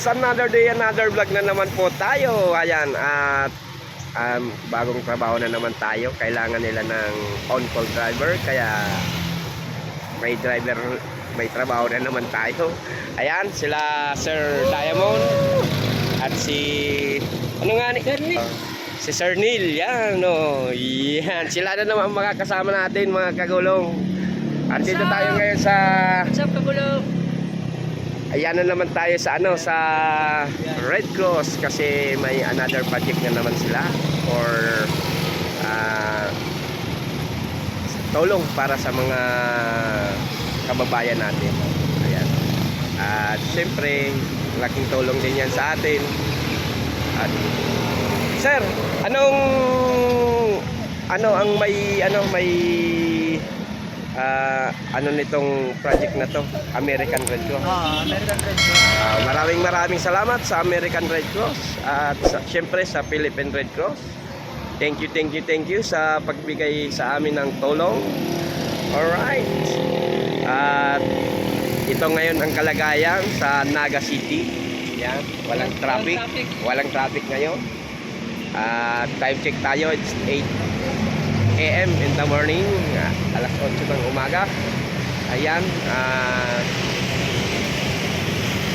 another day, another vlog na naman po tayo. Ayan, at bagong trabaho na naman tayo. Kailangan nila ng on-call driver, kaya may trabaho na naman tayo. Ayan, sila Sir Diamond at si si Sir Neil. Yan, yan, sila na naman makakasama natin, mga kagulong. At dito tayo ngayon sa kagulong. Ayan na naman tayo sa sa Red Cross, kasi may another project na naman sila for tulong para sa mga kababayan natin. Ayan. At siyempre, laking tulong din yan sa atin. At sir, ang may nitong project na to? American Red Cross. American Red Cross. Maraming salamat sa American Red Cross at syempre sa Philippine Red Cross. Thank you sa pagbigay sa amin ng tulong. Alright. At ito ngayon ang kalagayan sa Naga City. Yan, walang traffic ngayon. Time check tayo, it's 8 AM in the morning, alas 8 ng umaga. Ayan,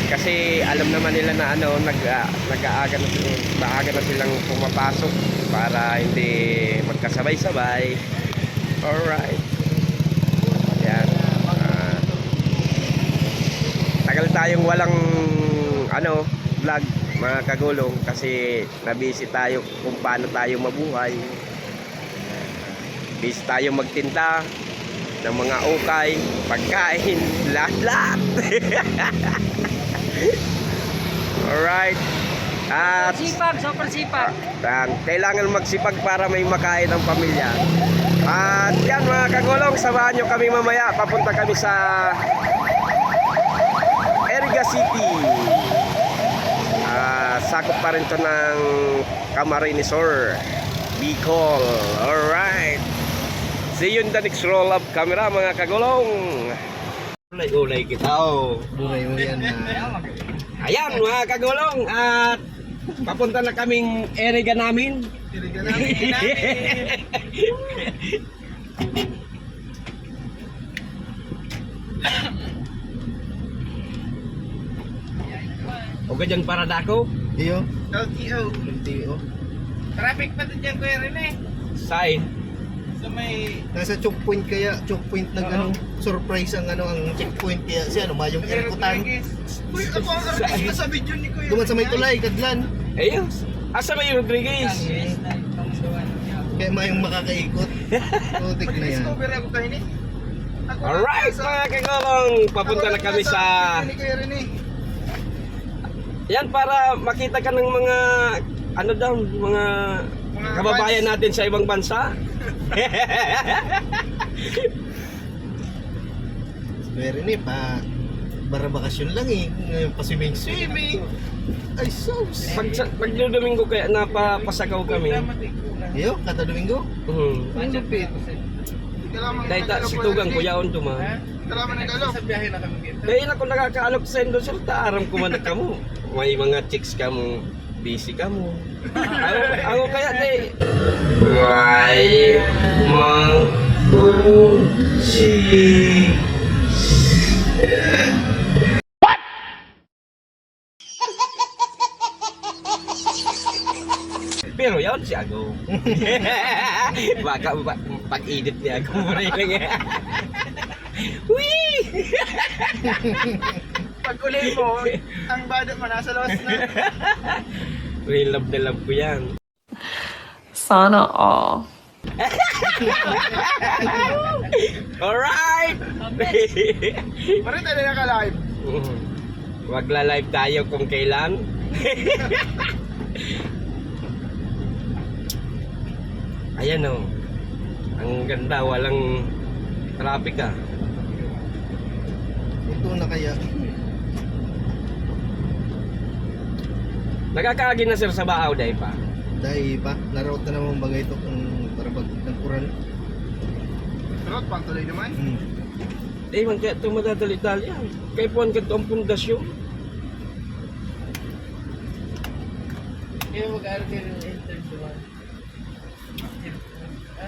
kasi alam naman nila na maaga na silang pumapasok para hindi magkasabay-sabay. Alright. Ayan, tagal tayong walang vlog, mga kagulong, kasi nabisi tayo kung paano tayo mabuhay. Busy tayo magtinda ng mga ukay, pagkain, lahat. Alright. At Super sipag. kailangan magsipag para may makain ang pamilya. At yan, mga kagulong, samahan nyo kami mamaya. Papunta kami sa Erga City. Sakop pa rin to ng Camarines Sur, Bicol. Alright. See you in the next roll up camera, mga kagulong. Ulay kita, Ulay-ulayan na. Ayan, mga kagulong, at papunta na kaming Erga namin. O ganyan para dako. Iyo. LTO. Traffic pa din dyan, Kuya Rene. Say. Sa may... Nasa checkpoint surprise ang checkpoint kaya siya mayong airpotan. Uy, ako ang artist na sa video ni Kuya. Duman sa may tulay kadlan. Ayun. Asa may Rodriguez? Kaya mayong makakaikot. Tutik na yan. Discover ako kayo ni. Alright, mga kagulong, papunta na kami sa Kuya Rene. yan, para makita ka ng mga mga kababayan natin sa ibang bansa. Pero ni pa para bakasyon lang ngayon pa swimming. Ay sus. Pag Domingo kaya napapasagaw kami. Iyo, kada Domingo. Ang lupit. Dahil si Tugang kuyaon tuma. Kalaman ng galaw. Sa biyahe na kami dito. Dahil ako nakakaalok sa Indo, sir, taaram ko man ka mo. May mga chicks ka mo, busy ka mo. Ako kaya day. Why si pero yun si Ago. Baka pag-edit ni Ago mo rin lang. Wee! Pag uli mo, ang bado mo nasa lawas na. Real love na love ko yan. Sana all. Alright! Marin tayo naka-live. Magla-live tayo kung kailan. Ayan o. Ang ganda, walang traffic ah. Ito na kaya. Nagkakaagi na sir sa Baaw dahil pa. Dahil pa, naroot na naman bagay ito kung para pag nagkuran. Pero pang tuloy naman. Man kaya ito madadali-dali yan. Kaya puwan ka ito ang pundasyon. Kaya mag-aaral kayo ng intern diba? Ha?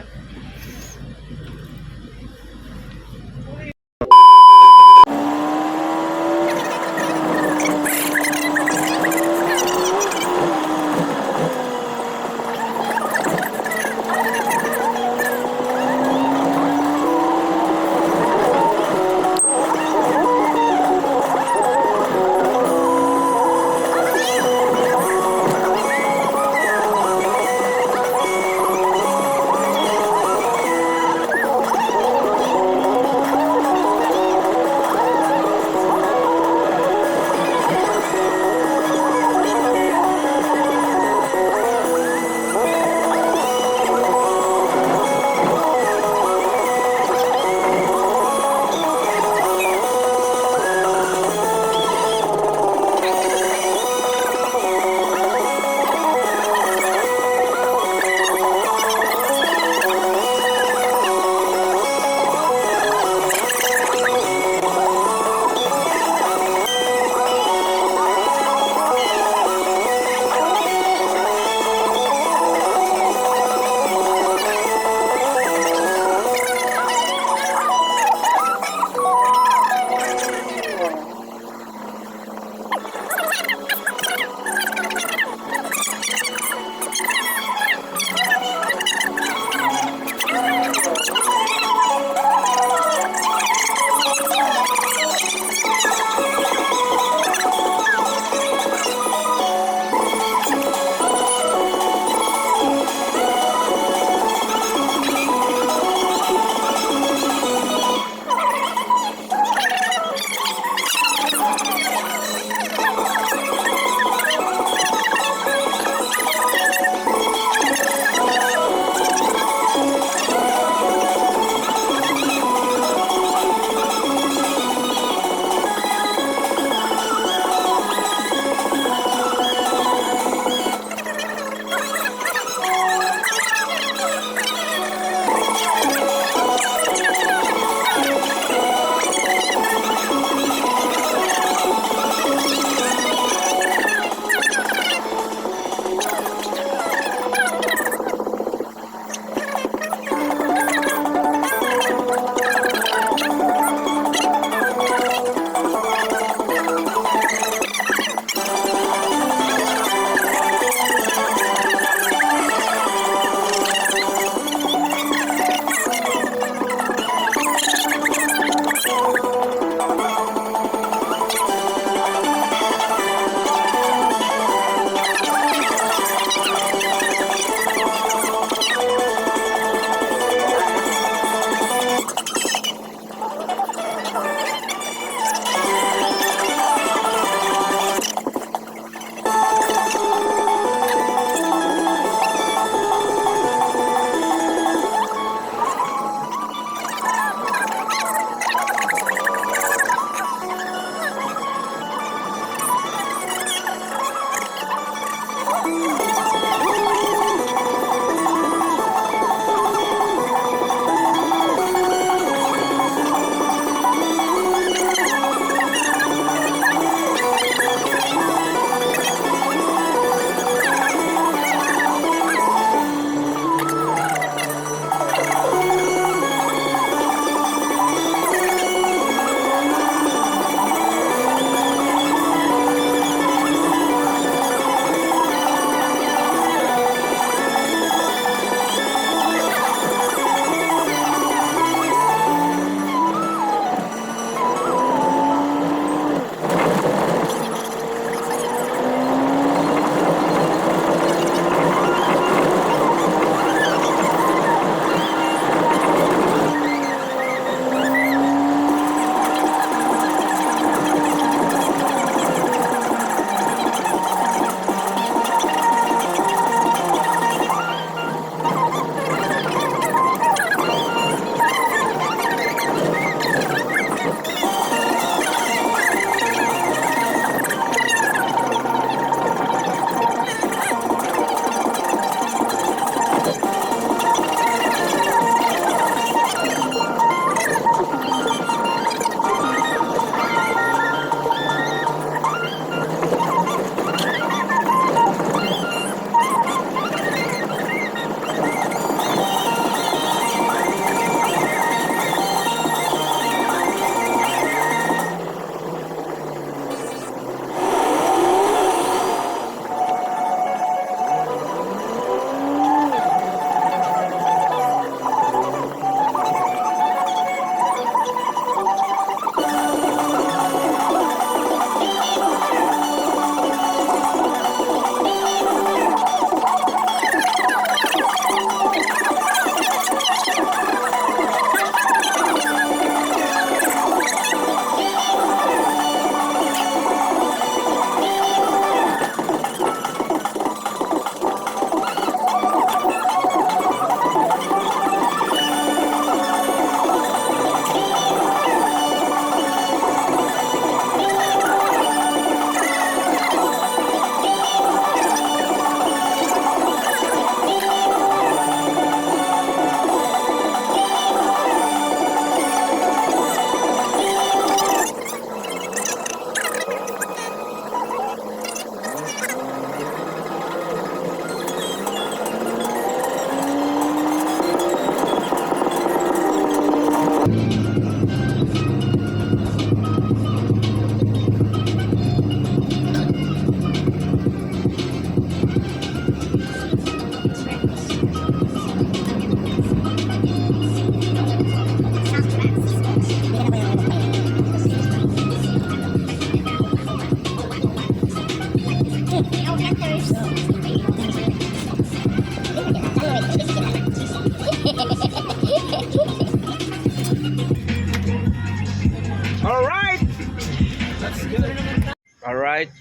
Alright,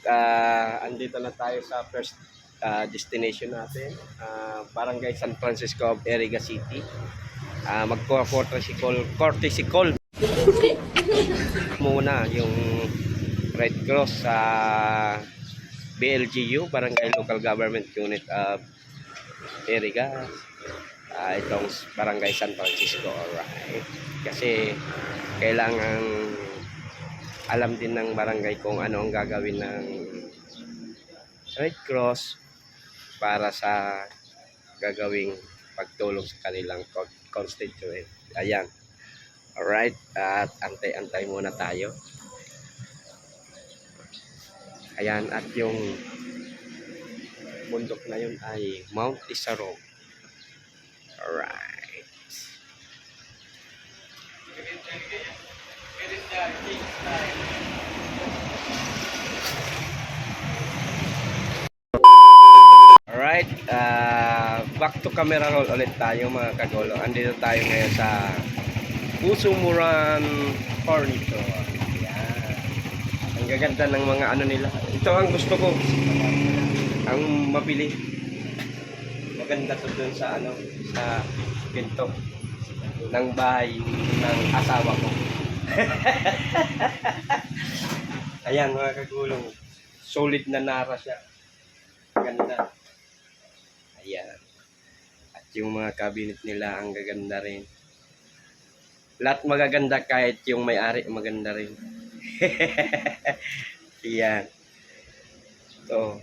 andito na tayo sa first destination natin. Barangay San Francisco of Eriga City. Courtesy call muna yung Red Cross sa BLGU, Barangay Local Government Unit of Eriga. Itong Barangay San Francisco. Alright. Kasi kailangan alam din ng barangay kung ano ang gagawin ng Red Cross para sa gagawing pagtulong sa kanilang constituent. Ayan. Alright. At antay-antay muna tayo. Ayan. At yung bundok na yun ay Mount Isarog. Alright. Alright, back to camera roll ulit tayo mga kagolo. Andito tayo ngayon sa Pusumuran Furniture. Ayan. Ang gaganda ng mga ano nila. Ito ang gusto ko. Ang mabili. Maganda to dun sa ano, sa pinto ng bahay ng asawa ko. Ayan mga kagulong, solid na nara siya. Ganda. Ayan. At yung mga cabinet nila ang gaganda rin. Lahat magaganda kahit yung may-ari maganda rin. Ayan. So,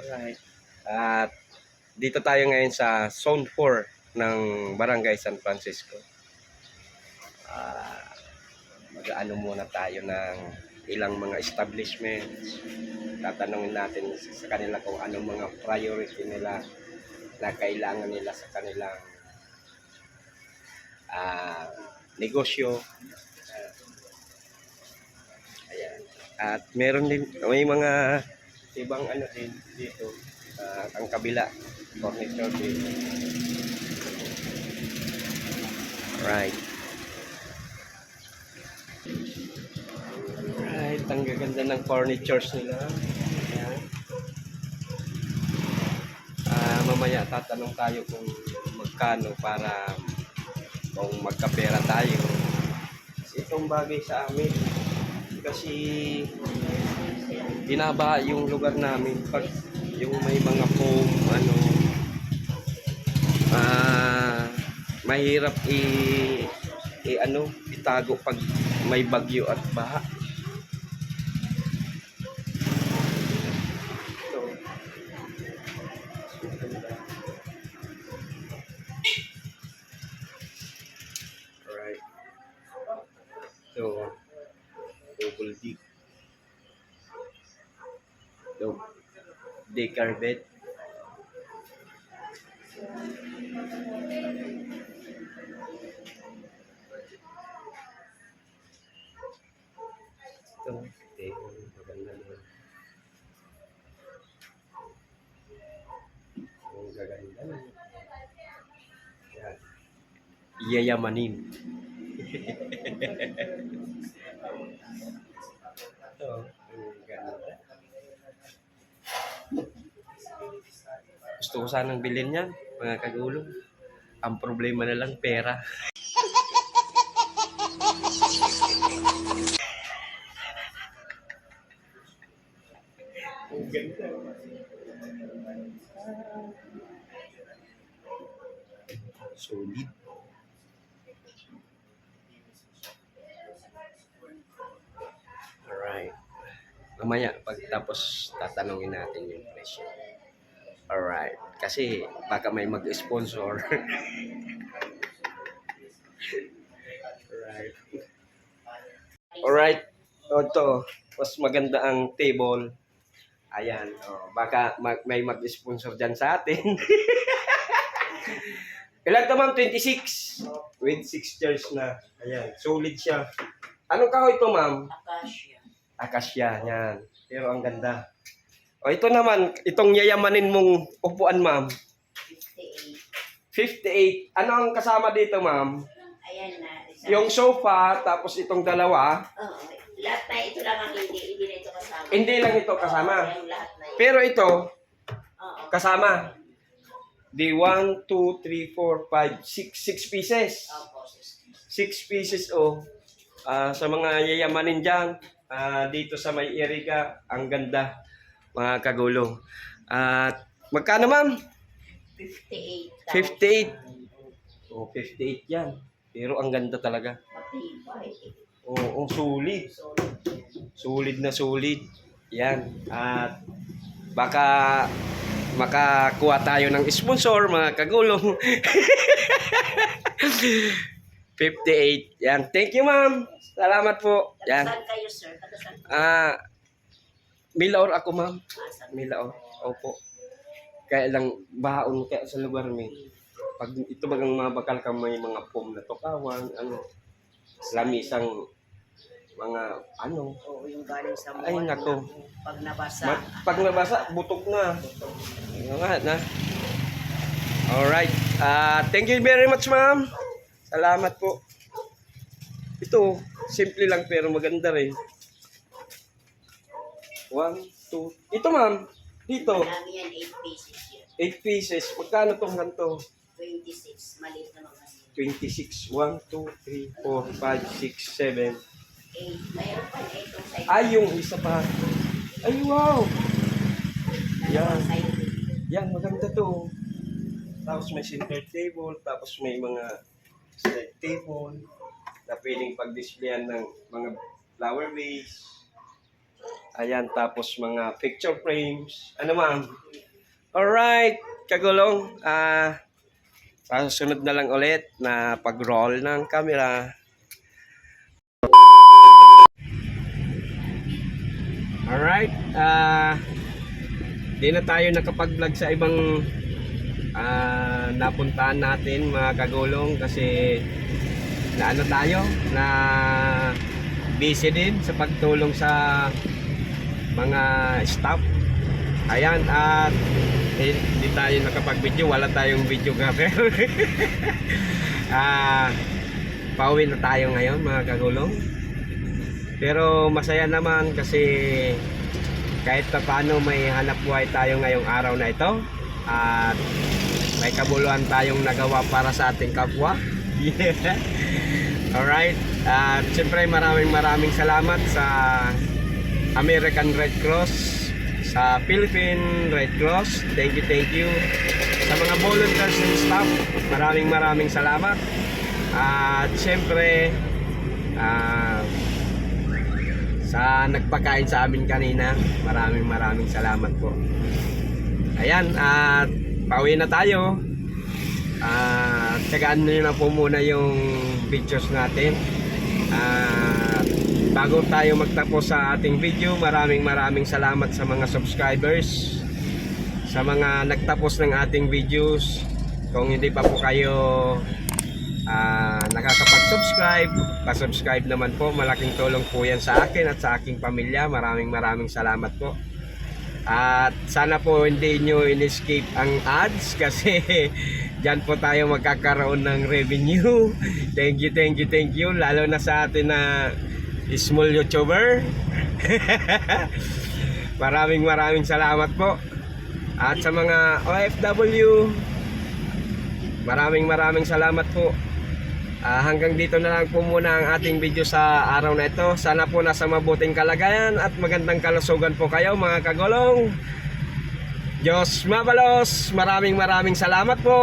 alright. At dito tayo ngayon sa Zone 4 ng Barangay San Francisco. Mag-ano muna tayo ng ilang mga establishments. Tatanungin natin sa kanila kung ano mga priority nila na kailangan nila sa kanilang negosyo. Ayan. At meron din, may mga ibang ano din dito, ang kabila, furniture din. Right. Right, ang gaganda ng furnitures nila. Ayan. Mamaya tatanong tayo kung magkano para kung magkapera tayo. Itong bagay sa amin kasi binaba yung lugar namin pag yung may mga foam ano mahirap itago pag may bagyo at baha. Alright. So, double D. Decor bed. Ito, maganda naman. Ang gaganda naman. Yan. Yayamanin. Ito, ang ganda. Gusto ko sanang bilhin yan, mga kagulong. Ang problema na lang, pera. Ang ganda. Solid. Alright. Mamaya, pagtapos tatanungin natin yung presyo. Alright. Kasi baka may mag-sponsor. Alright. Alright. Ito, mas maganda ang table. Ayan. Baka may mag-sponsor dyan sa atin. Ilan ka ma'am? 26. With 6 chairs na. Ayan. Solid siya. Anong kahoy ito ma'am? Acacia. Acacia. Yan. Pero ang ganda. O ito naman, itong yayamanin mong upuan ma'am. 58. 58. Ano ang kasama dito ma'am? Ayan na. Yung sofa, tapos itong dalawa. Oo. Lahat na ito lang ang hindi na ito kasama. Hindi lang ito kasama. Yung lahat na yun. Pero ito, Oo. kasama. Di 1, 2, 3, 4, 5, 6 pieces. Opo. 6 pieces oh. Sa mga yayamanin dyan, dito sa may Iriga, ang ganda, mga kagulong. At magkano ma'am? 58. 58. Oh, 58 yan. Pero ang ganda talaga. Matibay. Oo, sulit. Sulit na sulit. Yan. At baka makakuha tayo ng sponsor, mga kagulong. 58. Yan. Thank you, ma'am. Salamat po. Yan. Saan kayo, sir? Taga saan? Milaor ako, ma'am. Saan? Milaor. Opo. Kaya lang baon kaya sa lugar mi. Pag ito bagang mga bakal ka may mga pom na tukawan, lamisang mga Oo, yung galing sa mall. Ay, nako. Pag nabasa. pag nabasa, butok na. Yung nga na. Alright. Thank you very much, ma'am. Salamat po. Ito, simple lang pero maganda rin. 1, 2. Ito, ma'am. Dito. Marami yan, 8 pieces yun. 8 pieces. Magkano tong ganito? 26. Maliit na mga 26. 1, 2, 3, 4, 5, 6, 7. 8. Mayroon pa 8 yung side. Ay, yung isa pa. Ay, wow. Yan. Side. Yan, maganda to. Tapos may center table. Tapos may mga side table na pwedeng pag-displayan ng mga flower vase. Ayan, tapos mga picture frames. Ano ma'am? Alright, kagulong. Susunod na lang ulit na pag-roll ng camera. Alright, di na tayo nakapag-vlog sa ibang napuntahan natin, mga kagulong, kasi na ano tayo, na busy din sa pagtulong sa mga staff. Ayan, at hindi tayo nakapag-video, wala tayong videographer. Pauwi na tayo ngayon, mga kagulong. Pero masaya naman kasi kahit pa paano may hanap buhay tayo ngayong araw na ito. At may kabuluhan tayong nagawa para sa ating kapwa. Yeah. Alright. At siyempre maraming salamat sa American Red Cross, sa Philippine Red Cross. Thank you. Sa mga volunteers and staff, maraming salamat. At siyempre sa nagpakain sa amin kanina, maraming salamat po. Ayan, at pauwi na tayo. Tsagaan nyo na po muna yung videos natin. Bago tayo magtapos sa ating video, maraming salamat sa mga subscribers, sa mga nagtapos ng ating videos. Kung hindi pa po kayo nakakapag-subscribe, pa-subscribe naman po. Malaking tulong po yan sa akin at sa aking pamilya. Maraming salamat po. At sana po hindi nyo in-escape ang ads kasi dyan po tayo magkakaroon ng revenue. Thank you. Lalo na sa atin na small YouTuber. Maraming salamat po. At sa mga OFW, maraming salamat po. Hanggang dito na lang po muna ang ating video sa araw na ito. Sana po nasa mabuting kalagayan at magandang kalusugan po kayo, mga kagulong. Diyos mabalos. Maraming salamat po.